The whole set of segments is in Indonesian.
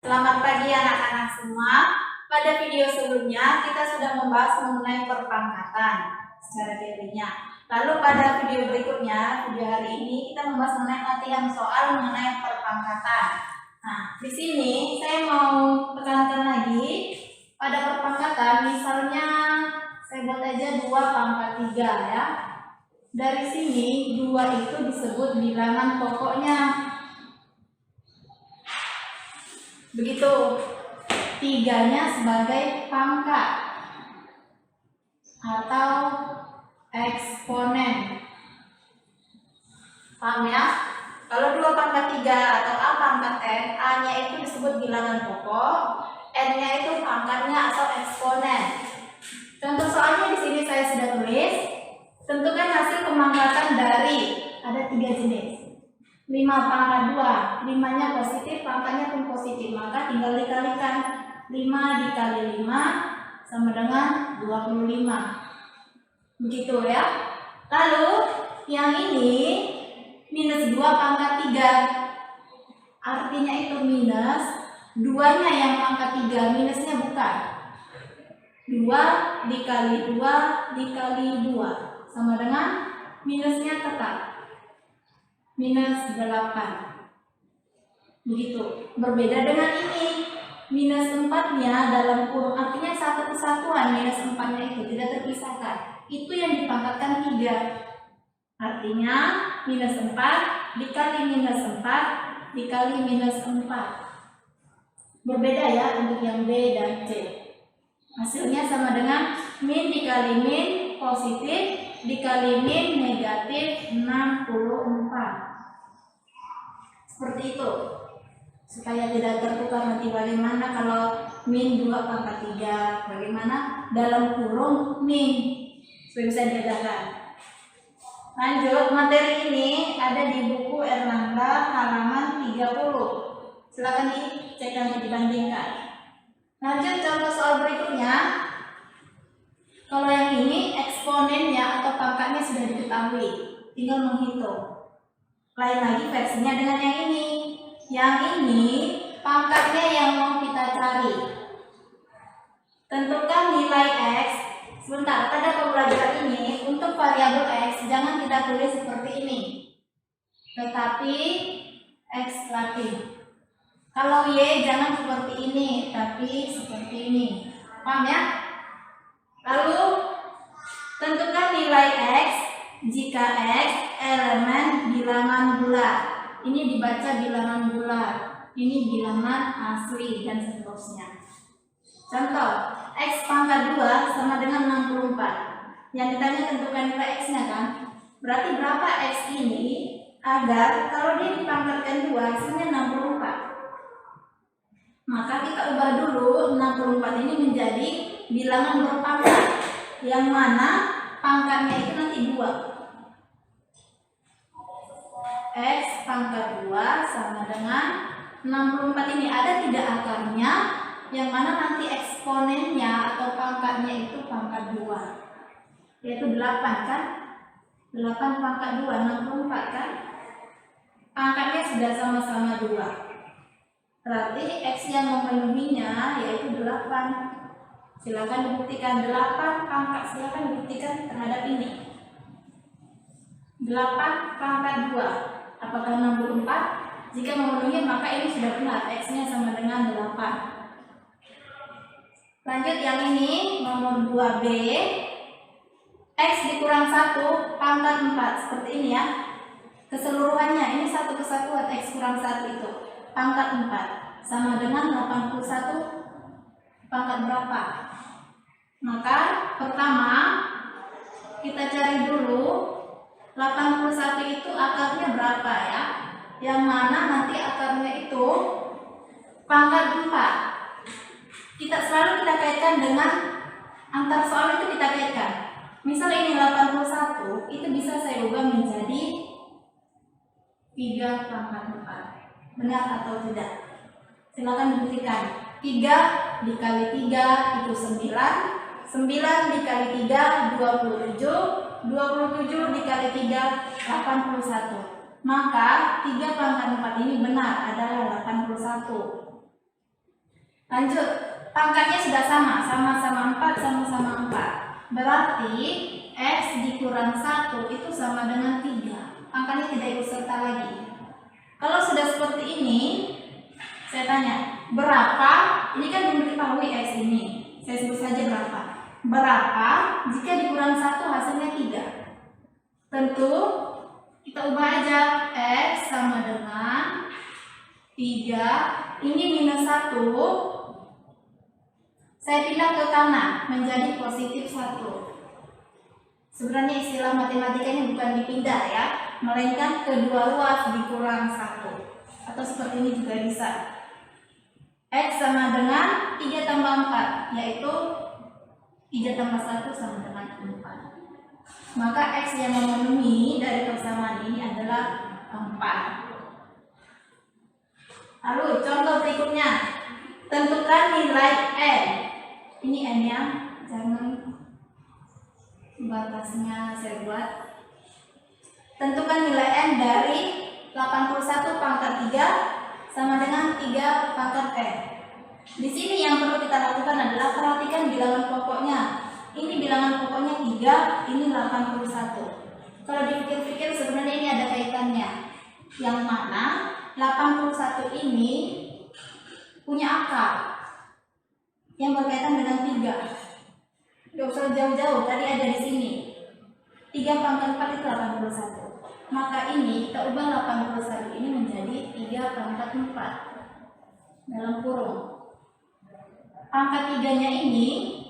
Selamat pagi anak-anak semua. Pada video sebelumnya kita sudah membahas mengenai perpangkatan secara teorinya. Lalu pada video berikutnya, video hari ini kita membahas mengenai latihan soal mengenai perpangkatan. Nah, di sini saya mau tekankan lagi pada perpangkatan. Misalnya saya buat aja 2 pangkat 3 ya. Dari sini 2 itu disebut bilangan pokoknya. Begitu, 3-nya sebagai pangkat atau eksponen. Paham ya? Kalau 2 pangkat 3 atau A pangkat N, A-nya itu disebut bilangan pokok, N-nya itu pangkatnya atau eksponen. Contoh soalnya di sini saya sudah tulis. Tentukan hasil pemangkatan dari ada 3 jenis. 5 pangkat 2, 5-nya positif, pangkatnya pun positif, maka tinggal dikalikan. 5 dikali 5 sama dengan 25. Begitu ya. Lalu yang ini minus 2 pangkat 3. Artinya itu minus 2-nya yang pangkat 3, minusnya bukan. 2 dikali 2 dikali 2 sama dengan minusnya tetap minus 8. Begitu. Berbeda dengan ini. Minus 4-nya dalam kurung, artinya satu kesatuan. Minus 4-nya itu tidak terpisahkan. Itu yang dipangkatkan 3. Artinya minus 4 dikali minus 4 dikali minus 4. Berbeda ya untuk yang B dan C. Hasilnya sama dengan min dikali min positif dikali min negatif 64. Seperti itu. Supaya tidak tertukar nanti bagaimana kalau min 2 pangkat 3, bagaimana dalam kurung min, supaya bisa dibedakan. Lanjut, materi ini ada di buku Erlangga halaman 30. Silakan dicek dan dibandingkan. Lanjut contoh soal berikutnya. Kalau yang ini eksponennya atau pangkatnya sudah diketahui, tinggal menghitung. Lain lagi versinya dengan yang ini. Yang ini pangkatnya yang mau kita cari. Tentukan nilai X. Sebentar, pada pembelajaran ini untuk variabel X jangan kita tulis seperti ini, tetapi X latin. Kalau Y jangan seperti ini, tapi seperti ini. Paham ya? Lalu tentukan nilai X jika X elemen bilangan bulat. Ini dibaca bilangan bulat, ini bilangan asli dan seterusnya. Contoh, X pangkat 2 sama dengan 64. Yang ditanya tentukan nilai X-nya kan? Berarti berapa X ini agar kalau dia dipangkatkan 2 hasilnya 64. Maka kita ubah dulu 64 ini menjadi bilangan berpangkat, yang mana pangkatnya itu nanti 2. X pangkat 2 sama dengan 64 ini ada tidak akarnya, yang mana nanti eksponennya atau pangkatnya itu pangkat 2, yaitu 8 kan? 8 pangkat 2, 64 kan? Pangkatnya sudah sama-sama 2. Berarti X yang memenuhinya yaitu 8. Silakan dibuktikan 8 pangkat, silakan dibuktikan terhadap ini. 8 pangkat 2. Apakah 64? Jika memenuhi maka ini sudah benar, X-nya sama dengan 8. Lanjut yang ini nomor 2B. X dikurang 1 pangkat 4 seperti ini ya. Keseluruhannya ini satu kesatuan X kurang 1 itu pangkat 4 sama dengan 81 pangkat berapa? Maka pertama kita cari dulu 81 itu akarnya berapa ya? Yang mana nanti akarnya itu pangkat 4. Selalu kita kaitkan dengan antar soal itu kita kaitkan. Misal ini 81, itu bisa saya ubah menjadi 3 pangkat 4. Benar atau tidak? Silakan dibuktikan. 3 dikali 3 itu 9. 9 dikali 3 27. 27 dikali 3 81. Maka 3 pangkat 4 ini benar adalah 81. Lanjut, pangkatnya sudah sama-sama 4, sama-sama 4. Berarti X dikurang 1 itu sama dengan 3. Angkanya tidak ikut serta lagi. Kalau sudah seperti ini, saya tanya, berapa? Ini kan belum diketahui X ini. Saya sebut saja berapa. Berapa jika dikurang 1 hasilnya 3? Tentu kita ubah aja. X sama dengan 3. Ini minus 1. Saya pindah ke kanan menjadi positif 1. Sebenarnya istilah matematikanya bukan dipindah ya, melainkan kedua ruas dikurang 1. Atau seperti ini juga bisa. X sama dengan 3 tambah 4, yaitu 3 tambah 1 sama dengan 4. Maka X yang memenuhi dari persamaan ini adalah 4. Lalu contoh berikutnya, tentukan nilai N. Ini N ya, jangan batasnya saya buat. Tentukan nilai N dari 81 pangkat 3 sama dengan 3 pangkat N. Di sini yang perlu kita lakukan adalah perhatikan bilangan pokoknya. Ini bilangan pokoknya 3, ini 81. Kalau dipikir-pikir sebenarnya ini ada kaitannya. Yang mana 81 ini punya akar yang berkaitan dengan 3. Gak usah jauh-jauh, tadi ada di sini 3 pangkat 4 itu 81. Maka ini kita ubah 81 ini menjadi 3 pangkat 4 dalam kurung. Pangkat 3-nya ini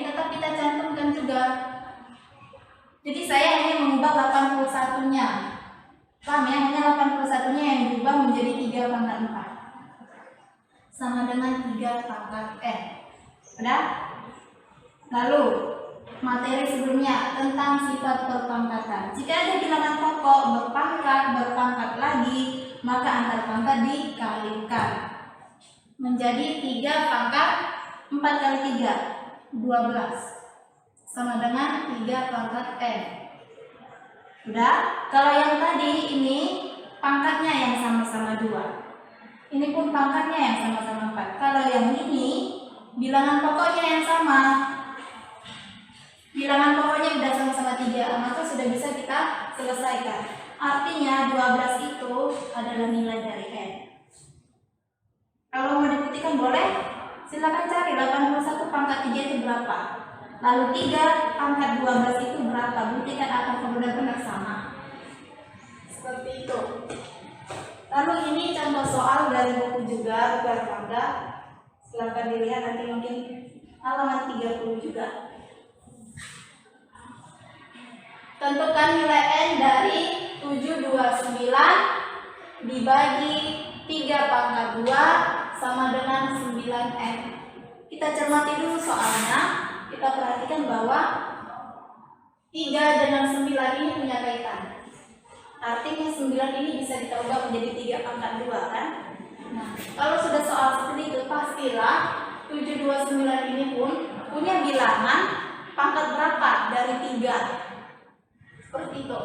tetap kita cantumkan juga. Jadi saya hanya mengubah 81-nya. Paham ya? Hanya 81-nya yang diubah menjadi 3 pangkat 4 sama dengan 3 pangkat N. Udah? Lalu materi sebelumnya tentang sifat perpangkatan. Jika ada bilangan pokok berpangkat lagi, maka antar pangkat dikalikan menjadi 3 pangkat 4 kali 3, 12 sama dengan 3 pangkat N. Udah? Kalau yang tadi ini pangkatnya yang sama-sama 2. Ini pun pangkatnya yang sama-sama 4. Kalau yang ini bilangan pokoknya yang sama. Bilangan pokoknya sudah sama-sama 3, maka sudah bisa kita selesaikan. Artinya 12 itu adalah nilai dari N. Kalau mau dibuktikan boleh, silakan cari 81 pangkat 3 itu berapa. Lalu 3 pangkat 12 itu berapa. Buktikan apakah benar-benar sama. Seperti itu. Lalu ini contoh soal dari buku juga, buku Erlangga. Silakan dilihat nanti mungkin halaman 30 juga. Tentukan nilai N dari 729 dibagi 3 pangkat 2 sama dengan 9N. Kita cermati dulu soalnya. Kita perhatikan bahwa 3 dengan 9 ini punya kaitan. Artinya 9 ini bisa kita ubah menjadi 3 pangkat 2 kan? Nah, kalau sudah soal seperti itu, pastilah 729 ini pun punya bilangan pangkat berapa dari 3. Seperti itu.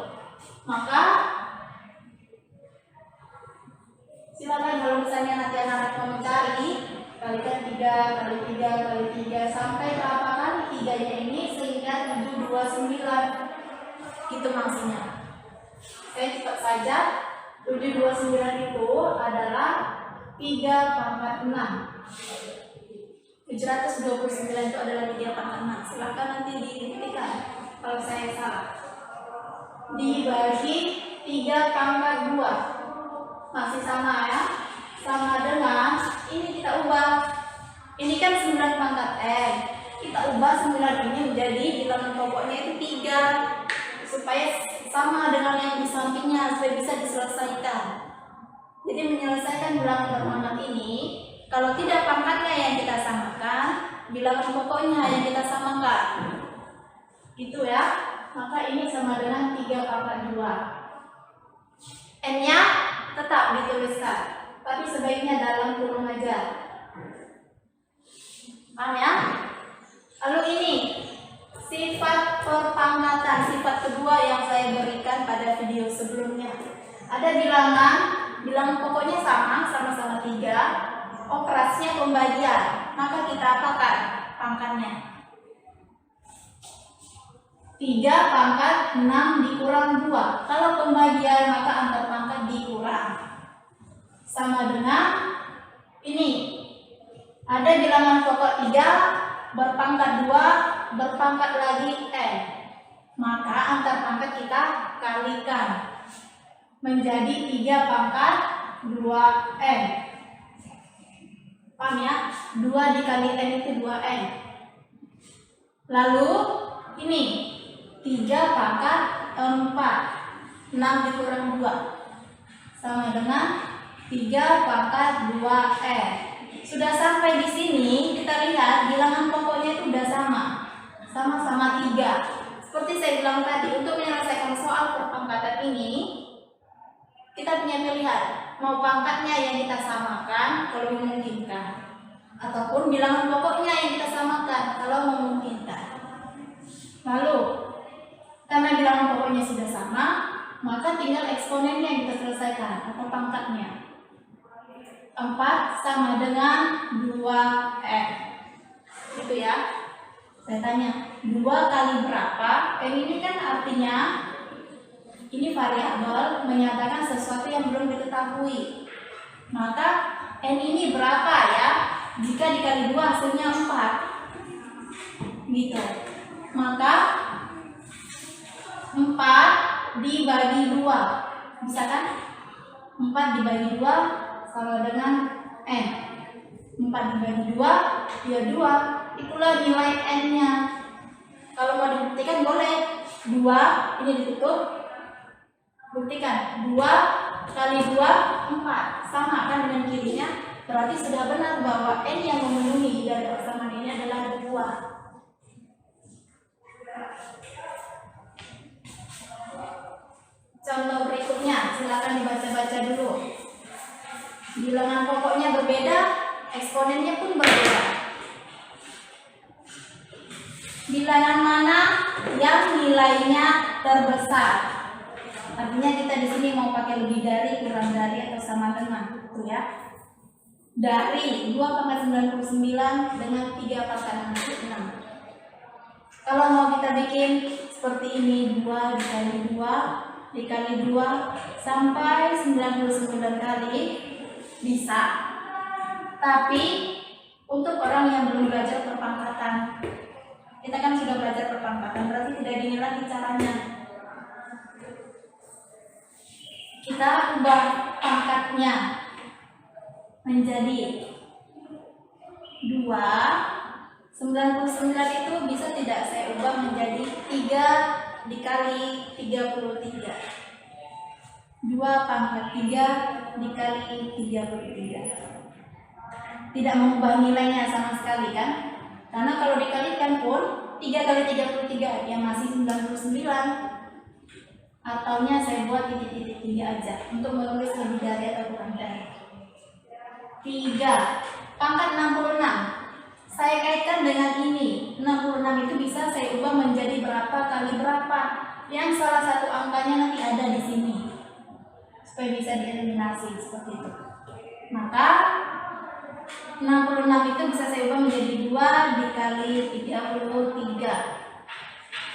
Maka silakan kalau misalnya nanti anak-anak mau mencari, kalikan 3 kali 3 kali 3 sampai berapa kali 3-nya ini sehingga 729. Gitu maksudnya. Saya cepat saja. 729 itu adalah 3 pangkat 6. 729 itu adalah 3 pangkat 6. Silakan nanti dibuktikan kalau saya salah. Dibagi 3 pangkat 2 masih sama ya, sama dengan ini kita ubah, ini kan 9 pangkat N, kita ubah 9 ini menjadi bilangan pokoknya itu 3 supaya sama dengan yang di sampingnya, supaya bisa diselesaikan. Jadi menyelesaikan bilangan berpangkat ini, kalau tidak pangkatnya yang kita samakan, bilangan pokoknya yang kita samakan, gitu ya. Maka ini sama dengan 3 pangkat 2. N-nya tetap dituliskan, tapi sebaiknya dalam kurung aja. Paham ya? Lalu ini sifat perpangkatan, sifat kedua yang saya berikan pada video sebelumnya. Ada bilangan pokoknya sama-sama 3, operasinya pembagian, maka kita apakan pangkatnya? 3 pangkat 6 dikurang 2. Kalau pembagian maka antar pangkat dikurang. Sama dengan ini. Ada bilangan pokok 3 berpangkat 2 berpangkat lagi n. Maka antar pangkat kita kalikan menjadi 3 pangkat 2n. Paham ya? 2 dikali n itu 2n. Lalu ini 3 pangkat 4. 6 dikurang 2 sama dengan 3 pangkat 2n. Sudah sampai di sini, kita lihat bilangan pokoknya itu sudah sama-sama 3. Seperti saya bilang tadi, untuk menyelesaikan soal perpangkatan ini, kita punya pilihan, mau pangkatnya yang kita samakan kalau memungkinkan, ataupun bilangan pokoknya yang kita samakan kalau memungkinkan. Lalu, karena bilangan pokoknya sudah sama, maka tinggal eksponennya yang kita selesaikan atau pangkatnya. 4 sama dengan 2n. Gitu ya. Saya tanya, 2 kali berapa? N ini kan artinya ini variabel menyatakan sesuatu yang belum diketahui. Maka n ini berapa ya? Jika dikali 2 hasilnya 4. Gitu. Maka 4 dibagi 2. Bisa kan? 4 dibagi 2 sama dengan n. 4 dibagi 2 ya 2. Itulah nilai n-nya. Kalau mau dibuktikan boleh. 2 ini ditutup. Buktikan. 2 kali 2 4. Sama kan dengan kirinya. Berarti sudah benar bahwa n yang memenuhi dari persamaan ini adalah 2. Contoh berikutnya, silakan dibaca-baca dulu. Bilangan pokoknya berbeda, eksponennya pun berbeda. Bilangan mana yang nilainya terbesar? Artinya kita di sini mau pakai lebih dari, kurang dari, atau sama dengan, gitu ya. Dari 2 pangkat 99 dengan 3 pangkat 66. Kalau mau kita bikin seperti ini, 2 dikali 2 dikali 2 sampai 99 kali bisa. Tapi untuk orang yang belum belajar perpangkatan, kita kan sudah belajar perpangkatan, berarti tidak dinilai lagi caranya. Kita ubah pangkatnya menjadi 2. 99 itu bisa tidak saya ubah menjadi 3 dikali 33. 2 pangkat 3 dikali 33. Tidak mengubah nilainya sama sekali kan? Karena kalau dikalikan pun 3 kali 33 yang masih 99. Ataunya saya buat titik-titik 3 aja untuk menulis lebih dari atau kurang dari. 3 pangkat 66. Saya kaitkan dengan ini. 66 itu bisa saya ubah menjadi berapa kali berapa. Yang salah satu angkanya nanti ada di sini. Supaya bisa dieliminasi seperti itu. Maka 66 itu bisa saya ubah menjadi 2 dikali 33.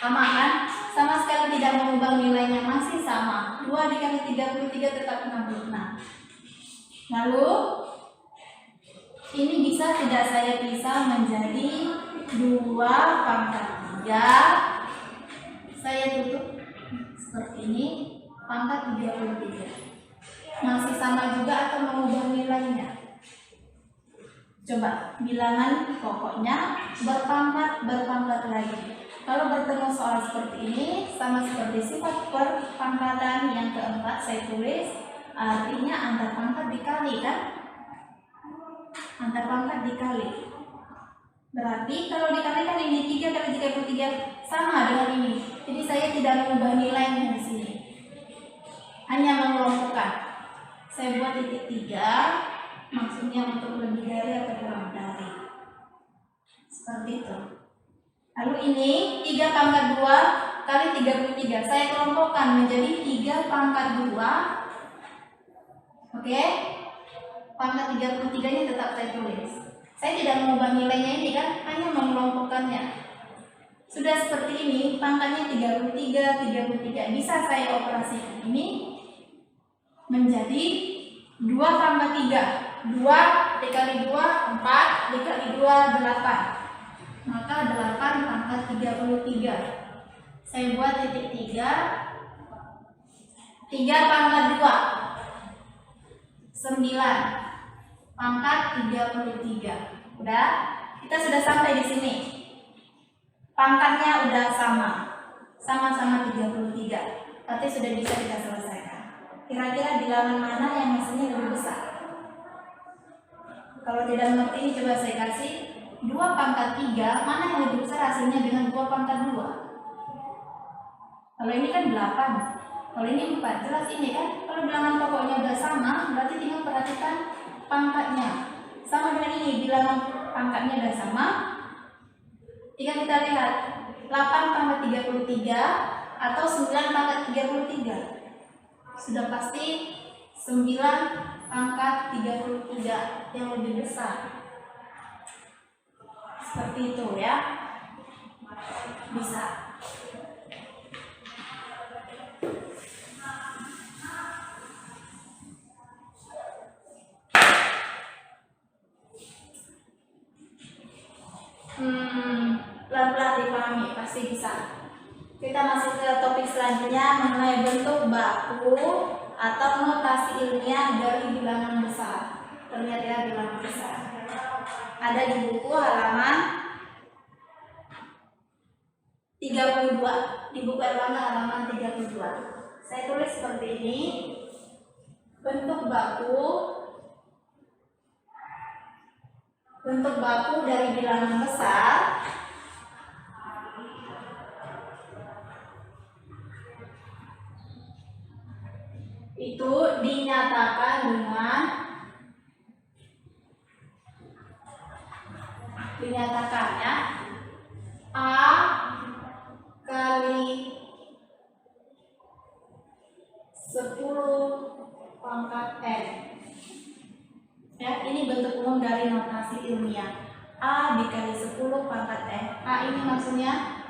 Sama kan? Sama sekali tidak mengubah nilainya, masih sama. 2 dikali 33 tetap 66. Lalu ini bisa tidak saya pisah menjadi 2 pangkat 3. Saya tutup seperti ini, pangkat 33. Masih sama juga atau mengubah nilainya? Coba bilangan pokoknya berpangkat lagi. Kalau bertemu soal seperti ini, sama seperti sifat perpangkatan yang keempat saya tulis, artinya antar pangkat dikali kan? Antar pangkat dikali. Berarti kalau dikalikan ini 3 kali 33 sama dengan ini. Jadi saya tidak mengubah nilainya di sini. Hanya mengelompokkan. Saya buat titik 3, maksudnya untuk lebih dari atau kurang dari. Seperti itu. Lalu ini 3 pangkat 2 kali 33. Saya kelompokkan menjadi 3 pangkat 2. Oke. pangkat 33-nya tetap saya tulis. Saya tidak mengubah nilainya ini kan, hanya mengelompokkannya. Sudah seperti ini, pangkatnya 33. Bisa saya operasikan ini menjadi 2 pangkat 3. 2 dikali 2, 4 dikali 2, 8. Maka 8 pangkat 33. Saya buat titik 3. 3 pangkat 2, 9 pangkat 33. Udah, kita sudah sampai di sini. Pangkatnya udah sama-sama 33. Berarti sudah bisa kita selesaikan. Kira-kira bilangan mana yang hasilnya lebih besar? Kalau tidak mengerti ini coba saya kasih 2 pangkat 3, mana yang lebih besar hasilnya dengan 2 pangkat 2? Kalau ini kan 8, kalau ini 4, jelas ini kan. Kalau bilangan pokoknya udah sama, berarti tinggal perhatikan pangkatnya. Sama dengan ini, bilangan pangkatnya udah sama. Tinggal kita lihat 8 pangkat 33 atau 9 pangkat 33. Sudah pasti 9 pangkat 33 yang lebih besar. Seperti itu ya. Bisa. Pelan-pelan dipahami, pasti bisa. Kita masuk ke topik selanjutnya mengenai bentuk baku atau notasi ilmiah dari bilangan besar. Ternyata bilangan besar. Ada di buku halaman 32. Di buku Erlangga halaman 32. Saya tulis seperti ini. Bentuk baku dari bilangan besar itu dinyatakan ya A kali 10 pangkat N. Ya, ini bentuk umum dari notasi ilmiah. A dikali 10 pangkat N. A ini maksudnya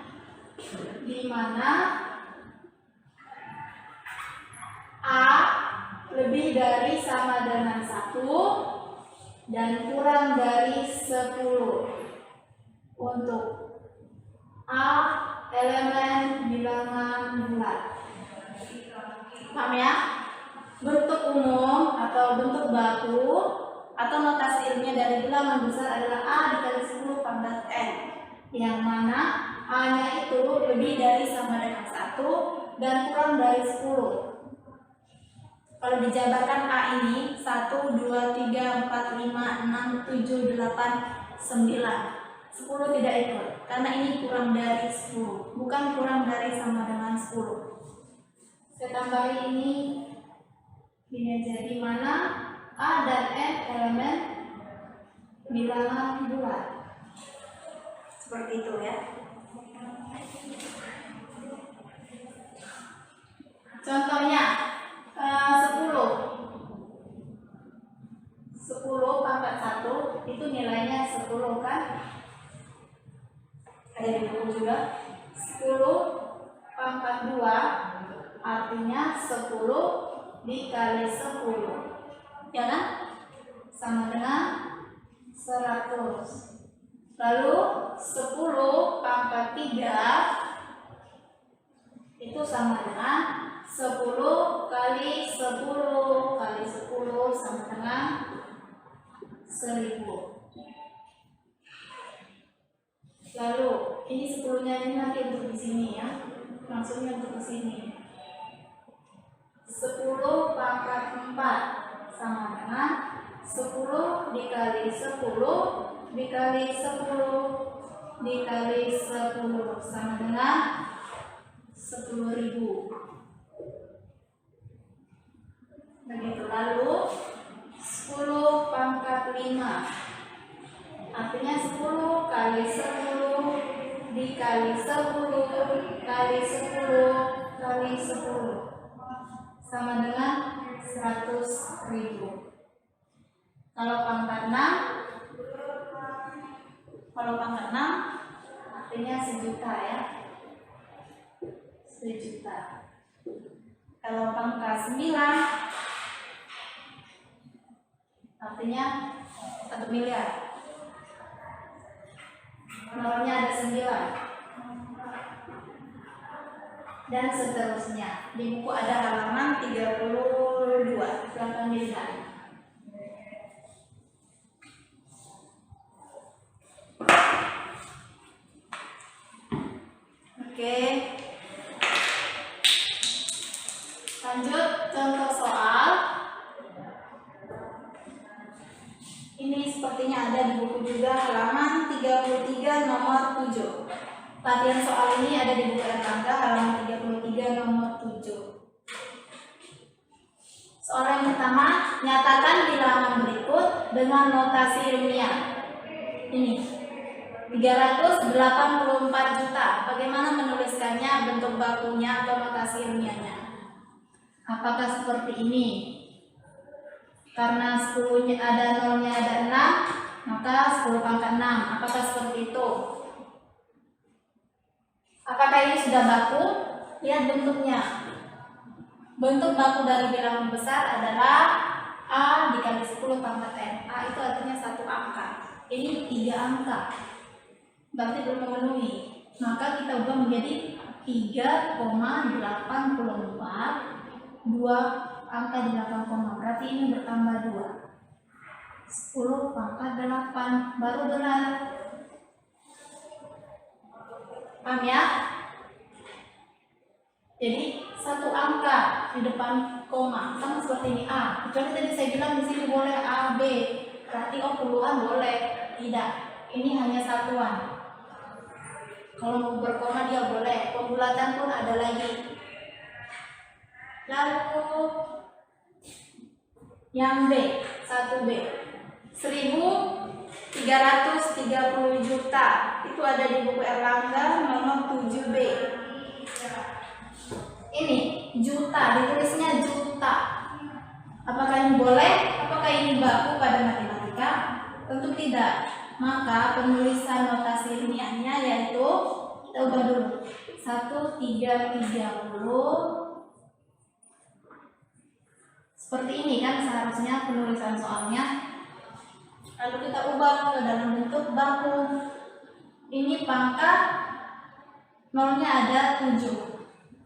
di mana A lebih dari sama dengan 1 dan kurang dari 10 untuk A elemen bilangan bulat. Paham ya? Bentuk umum atau bentuk baku atau notasi ilmiah dari bilangan besar adalah A dikali 10 pangkat N, yang mana A-nya itu lebih dari sama dengan 1 dan kurang dari 10. Kalau dijabarkan A ini 1, 2, 3, 4, 5, 6, 7, 8, 9. 10 tidak ikut karena ini kurang dari 10, bukan kurang dari sama dengan 10. Saya tambahin ini jadi mana A dan N elemen bilangan bulat. Seperti itu ya. Contohnya 10 pangkat 1 itu nilainya 10 kan? Ada di buku juga. 10 pangkat 2 artinya 10 dikali 10, ya kan? Sama dengan 100. Lalu 10 pangkat 3 itu sama dengan 10 kali 10 kali 10 sama dengan 1000. Lalu ini 10-nya ini nanti untuk di sini ya, maksudnya untuk di sini. 10 pangkat 4 sama dengan 10 dikali 10 dikali 10 dikali 10 sama dengan 10.000. Begitu. Lalu 10 pangkat 5 artinya 10 kali 10 dikali 10 kali 10 kali 10 sama dengan 100.000. Kalau pangkat 6 artinya sejuta ya. 1.000.000. Kalau pangkat 9 artinya 1 miliar. Nolnya ada 9. Dan seterusnya. Di buku ada halaman 32. Silakan dilihat. Oke. Lanjut contoh soal. Ini sepertinya ada di buku juga, halaman 33 nomor 7. Latihan soal ini ada di buku Erlangga halaman 33 nomor 7. Soal yang pertama, nyatakan bilangan berikut dengan notasi ilmiah. Ini 384 juta. Bagaimana menuliskannya, bentuk bakunya atau notasi ilmiahnya? Apakah seperti ini? Karena 10-nya ada, 0-nya ada 6, maka 10 pangkat 6. Apakah seperti itu? Apakah ini sudah baku? Lihat bentuknya. Bentuk baku dari bilangan besar adalah A dikali 10 pangkat N. A itu artinya 1 angka. Ini 3 angka. Berarti belum memenuhi. Maka kita ubah menjadi 3,84. 2 angka di belakang koma. Berarti ini bertambah 2. 10 pangkat 8. Baru benar. Paham ya? Jadi 1 angka di depan koma sama seperti ini A. Kecuali tadi saya bilang di sini boleh A, B. Berarti puluhan boleh. Tidak. Ini hanya satuan. Kalau mau berkoma dia boleh. Pembulatan pun ada lagi. Lalu yang B, 1B. 1.330 juta. Itu ada di buku Erlangga nomor 7B. Ini juta, ditulisnya juta. Apakah ini boleh? Apakah ini baku pada matematika? Tentu tidak. Maka penulisan notasi ilmiahnya yaitu, kita ubah dulu, 1.330. Seperti ini kan seharusnya penulisan soalnya. Lalu kita ubah ke dalam bentuk baku. Ini pangkat 0-nya ada 7.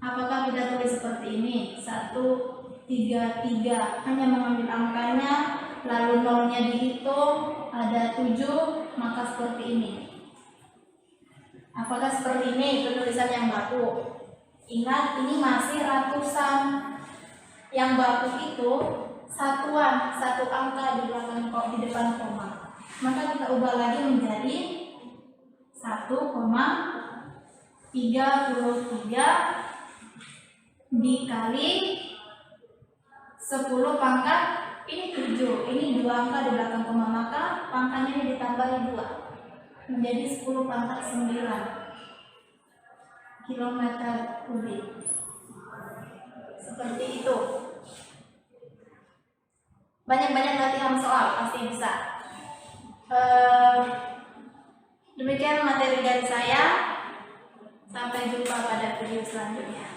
Apakah kita tulis seperti ini? 133. Hanya mengambil angkanya, lalu 0-nya dihitung, ada 7, maka seperti ini. Apakah seperti ini penulisan yang baku? Ingat, ini masih ratusan. Yang baku itu satuan, 1 angka di belakang di depan koma. Maka kita ubah lagi menjadi 1,33 dikali 10 pangkat ini 7. Ini 2 angka di belakang koma, maka pangkatnya ini ditambahi 2 menjadi 10 pangkat 9 kilometer kubik. Seperti itu. Banyak-banyak latihan soal, pasti bisa. Demikian materi dari saya. Sampai jumpa pada video selanjutnya.